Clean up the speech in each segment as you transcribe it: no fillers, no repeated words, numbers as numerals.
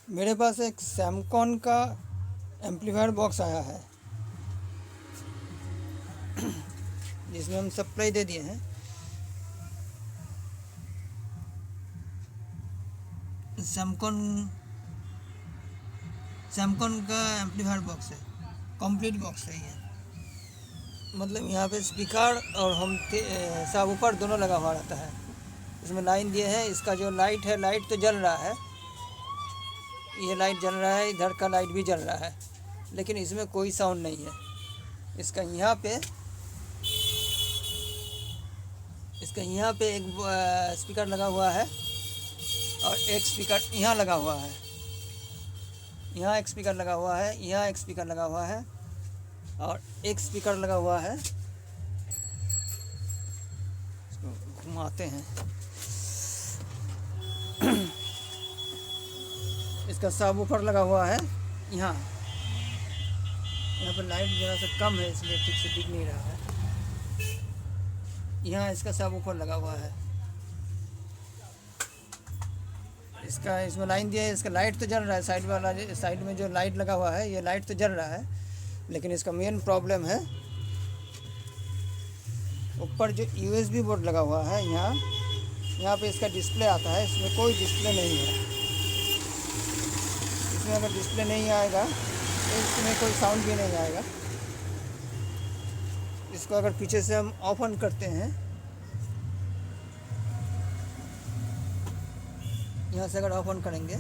मेरे पास एक सैमकॉन का एम्पलीफायर बॉक्स आया है जिसमें हम सप्लाई दे दिए हैं। सैमकॉन सैमकॉन का एम्पलीफायर बॉक्स है, कंप्लीट बॉक्स है ये। मतलब यहाँ पे स्पीकर और होम सब ऊपर दोनों लगा हुआ रहता है। इसमें लाइन दिए हैं। इसका जो लाइट है, लाइट तो जल रहा है, ये लाइट जल रहा है, इधर का लाइट भी जल रहा है, लेकिन इसमें कोई साउंड नहीं है। इसका यहाँ पे एक स्पीकर लगा हुआ है और एक स्पीकर यहाँ लगा हुआ है। यहाँ एक स्पीकर लगा हुआ है, यहाँ एक स्पीकर लगा हुआ है और एक स्पीकर लगा हुआ है। इसको घुमाते हैं। इसका सब ऊपर लगा हुआ है। यहाँ पर लाइट ज़रा सा कम है, इसलिए ठीक से दिख नहीं रहा है। यहाँ इसका सब ऊपर लगा हुआ है। इसमें लाइन दिया है। इसका लाइट तो जल रहा है, साइड में जो लाइट लगा हुआ है, ये लाइट तो जल रहा है, लेकिन इसका मेन प्रॉब्लम है ऊपर जो USB बोर्ड लगा हुआ है। यहाँ पे इसका डिस्प्ले आता है, इसमें कोई डिस्प्ले नहीं है। इसमें अगर डिस्प्ले नहीं आएगा तो इसमें कोई साउंड भी नहीं आएगा। इसको अगर पीछे से हम ऑफ ऑन करते हैं, यहाँ से अगर ऑफ ऑन करेंगे,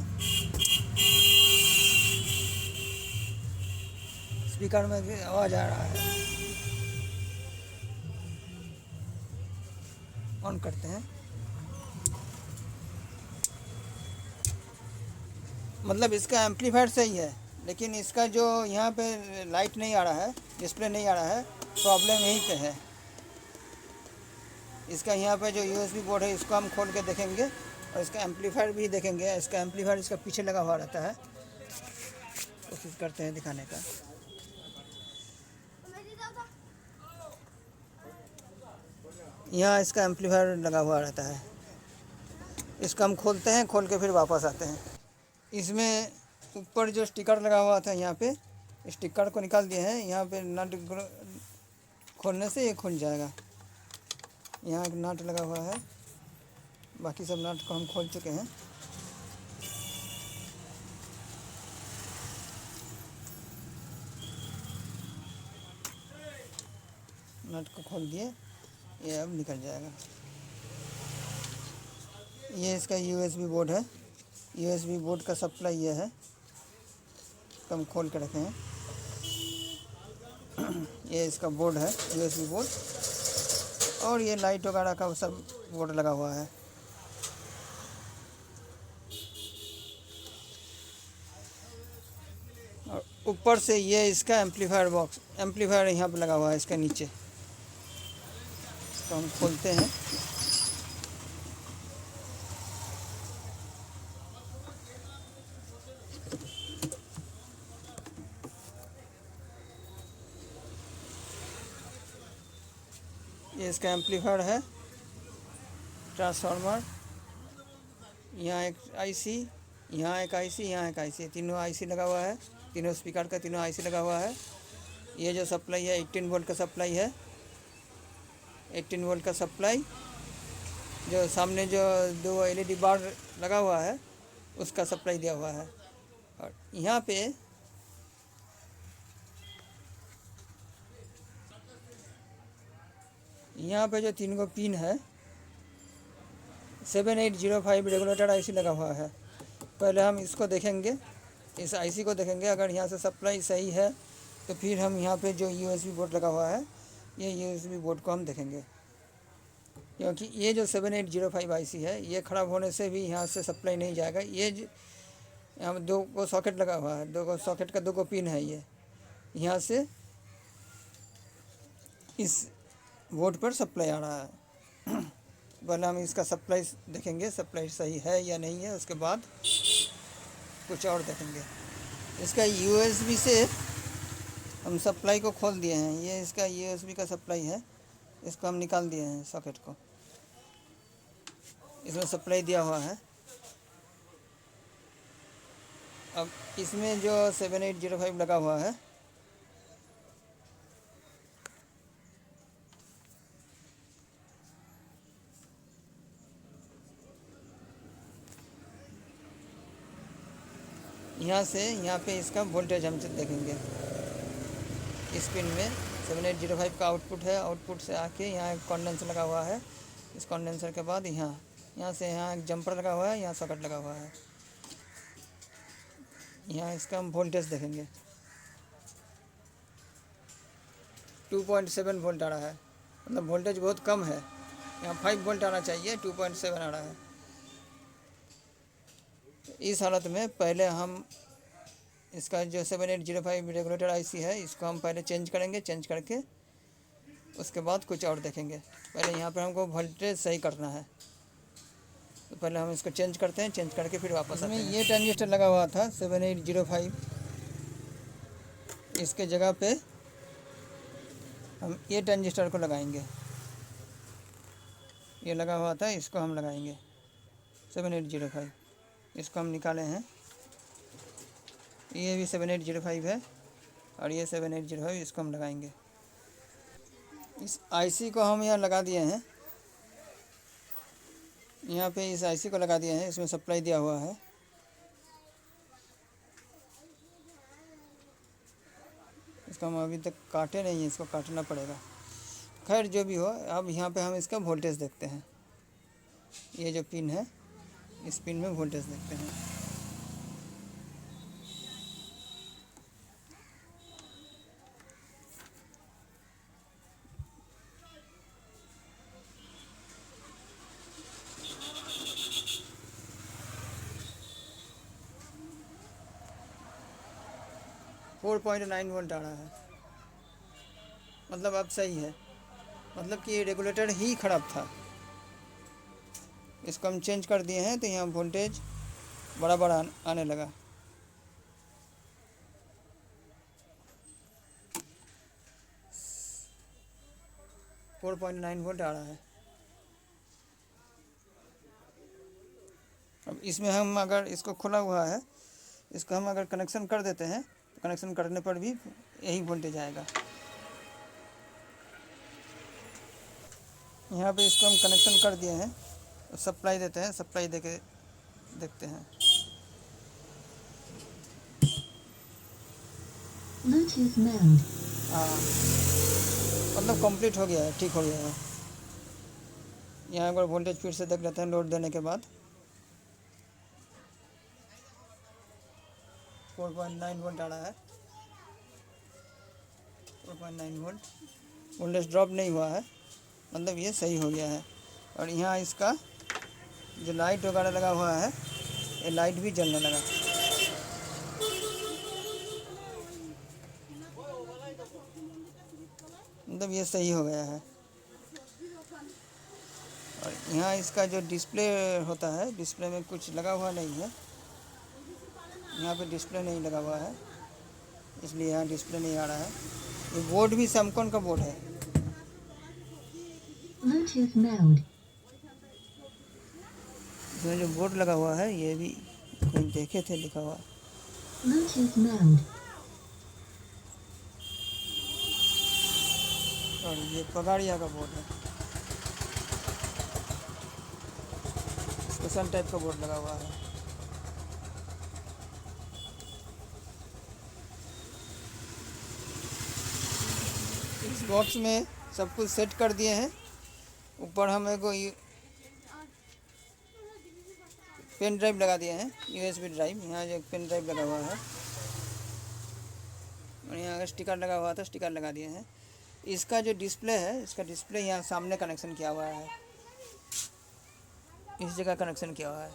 स्पीकर में भी आवाज़ आ रहा है। ऑन करते हैं, मतलब इसका एम्पलीफायर सही है, लेकिन इसका जो यहाँ पे लाइट नहीं आ रहा है, डिस्प्ले नहीं आ रहा है, प्रॉब्लम यहीं पे है। इसका यहाँ पे जो USB बोर्ड है, इसको हम खोल के देखेंगे और इसका एम्पलीफायर भी देखेंगे। इसका एम्पलीफायर इसका पीछे लगा हुआ रहता है। कोशिश करते हैं दिखाने का। यहाँ इसका एम्पलीफायर लगा हुआ रहता है। इसको हम खोलते हैं, खोल के फिर वापस आते हैं। इसमें ऊपर जो स्टिकर लगा हुआ था, यहाँ पे स्टिकर को निकाल दिए हैं। यहाँ पे नट खोलने से ये खुल जाएगा। यहाँ एक नट लगा हुआ है, बाकी सब नट को हम खोल चुके हैं। नट को खोल दिए, ये अब निकल जाएगा। ये इसका USB बोर्ड है। USB बोर्ड का सप्लाई ये है, हम खोल के रखे हैं। ये इसका बोर्ड है, USB बोर्ड, और ये लाइट वगैरह का सब बोर्ड लगा हुआ है। और ऊपर से ये इसका एम्पलीफायर यहाँ पे लगा हुआ है, इसका नीचे। इसको हम खोलते हैं। ये इसका एम्पलीफायर है, ट्रांसफार्मर, यहाँ एक IC, यहाँ एक IC, यहाँ एक IC, तीनों IC लगा हुआ है। तीनों स्पीकर का तीनों IC लगा हुआ है। ये जो सप्लाई है 18 वोल्ट का सप्लाई है। 18 वोल्ट का सप्लाई, जो सामने जो 2 LED बार लगा हुआ है, उसका सप्लाई दिया हुआ है। और यहाँ पे जो 3 गो पिन है, 7805 रेगुलेटर IC लगा हुआ है। पहले हम इसको देखेंगे, इस IC को देखेंगे। अगर यहाँ से सप्लाई सही है तो फिर हम यहाँ पे जो USB बोर्ड लगा हुआ है, ये USB बोर्ड को हम देखेंगे, क्योंकि ये जो 7805 IC है, ये ख़राब होने से भी यहाँ से सप्लाई नहीं जाएगा। ये यहाँ 2 को सॉकेट लगा हुआ है, 2 को सॉकेट का 2 को पिन है। ये यहाँ से इस बोर्ड पर सप्लाई आ रहा है। पहले हम इसका सप्लाई देखेंगे, सप्लाई सही है या नहीं है, उसके बाद कुछ और देखेंगे। इसका USB से हम सप्लाई को खोल दिए हैं। ये इसका USB का सप्लाई है, इसको हम निकाल दिए हैं सॉकेट को। इसमें सप्लाई दिया हुआ है। अब इसमें जो 7805 लगा हुआ है, यहाँ से यहाँ पे इसका वोल्टेज हम देखेंगे। इस पिन में 7805 का आउटपुट है। आउटपुट से आके यहाँ एक कंडेंसर लगा हुआ है। इस कंडेंसर के बाद यहाँ से यहाँ एक जंपर लगा हुआ है, यहाँ सॉकेट लगा हुआ है। यहाँ इसका हम वोल्टेज देखेंगे। 2.7 वोल्ट आ रहा है, मतलब वोल्टेज बहुत कम है। यहाँ 5 वोल्ट आना चाहिए, 2.7 आ रहा है। इस हालत में पहले हम इसका जो 7805 रेगुलेटर आईसी है, इसको हम पहले चेंज करेंगे। चेंज करके उसके बाद कुछ और देखेंगे। पहले यहाँ पर हमको वोल्टेज सही करना है, तो पहले हम इसको चेंज करते हैं। चेंज करके फिर वापस आते हैं। ये ट्रांजिस्टर लगा हुआ था 7805, इसके जगह पे हम ये ट्रांजिस्टर को लगाएंगे। ये लगा हुआ था, इसको हम लगाएंगे 7805। इसको हम निकाले हैं। ये भी 7805 है और ये 7805, इसको हम लगाएंगे। इस आईसी को हम यहाँ लगा दिए हैं। यहाँ पे इस आईसी को लगा दिए हैं। इसमें सप्लाई दिया हुआ है। इसको हम अभी तक काटे नहीं है, इसको काटना पड़ेगा। खैर जो भी हो, अब यहाँ पे हम इसका वोल्टेज देखते हैं। ये जो पिन है, इस पिन में वोल्टेज देखते हैं। फोर 4.9 वोल्ट आ रहा है, मतलब अब सही है। मतलब कि ये रेगुलेटर ही ख़राब था। इसको हम चेंज कर दिए हैं, तो यहाँ वोल्टेज बड़ा बड़ा आने लगा। फोर 4.9 वोल्ट आ रहा है। अब इसमें हम अगर इसको खुला हुआ है, इसको हम अगर कनेक्शन कर देते हैं, तो कनेक्शन करने पर भी यही वोल्टेज आएगा। यहाँ पे इसको हम कनेक्शन कर दिए हैं, तो सप्लाई देते हैं। सप्लाई देके देखते हैं। हाँ, मतलब कंप्लीट हो गया है, ठीक हो गया है। यहाँ एक बार वोल्टेज फिर से देख लेते हैं लोड देने के बाद। 4.9 वोल्ट आ रहा है। 4.9 वोल्ट वोल्टेज ड्रॉप नहीं हुआ है, मतलब ये सही हो गया है। और यहाँ इसका जो लाइट वगैरह लगा हुआ है, ये लाइट भी जलने लगा। मतलब ये सही हो गया है। और यहाँ इसका जो डिस्प्ले होता है, डिस्प्ले में कुछ लगा हुआ नहीं है। यहाँ पे डिस्प्ले नहीं लगा हुआ है, इसलिए यहाँ डिस्प्ले नहीं आ रहा है। ये बोर्ड भी सैमसंग का बोर्ड है। इसमें जो बोर्ड लगा हुआ है, ये भी कोई देखे थे लिखा हुआ। और ये पगाड़िया का बोर्ड है, स्पेशल टाइप का बोर्ड लगा हुआ है। इस बॉक्स में सब कुछ सेट कर दिए हैं। ऊपर हम एक पेन ड्राइव लगा दिए हैं, यूएसबी ड्राइव। यहाँ जो पेन ड्राइव लगा हुआ है, और यहाँ स्टिकर लगा हुआ था, स्टिकर लगा दिए हैं। इसका जो डिस्प्ले है, इसका डिस्प्ले यहाँ सामने कनेक्शन किया हुआ है, इस जगह कनेक्शन किया हुआ है।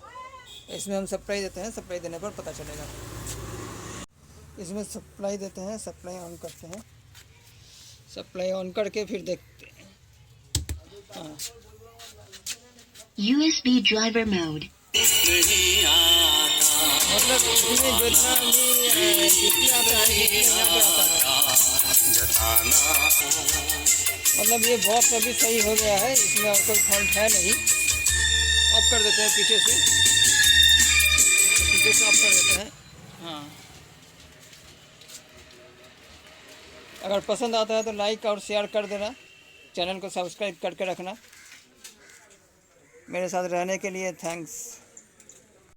इसमें हम सप्लाई देते हैं, सप्लाई देने पर पता चलेगा। इसमें सप्लाई देते हैं, सप्लाई ऑन करते हैं। सप्लाई ऑन करके फिर देखते हैं। हाँ, USB driver mode. मतलब इसमें जितना भी डिस्प्ले आता है, डिस्प्ले यहाँ पे आता है। मतलब ये बॉक्स अभी सही हो गया है, इसमें और कोई फॉल्ट है नहीं। ऑफ कर देते हैं पीछे से, ऑफ कर देते हैं। हाँ, अगर पसंद आता है तो लाइक और शेयर कर देना, चैनल को सब्सक्राइब करके रखना। मेरे साथ रहने के लिए थैंक्स।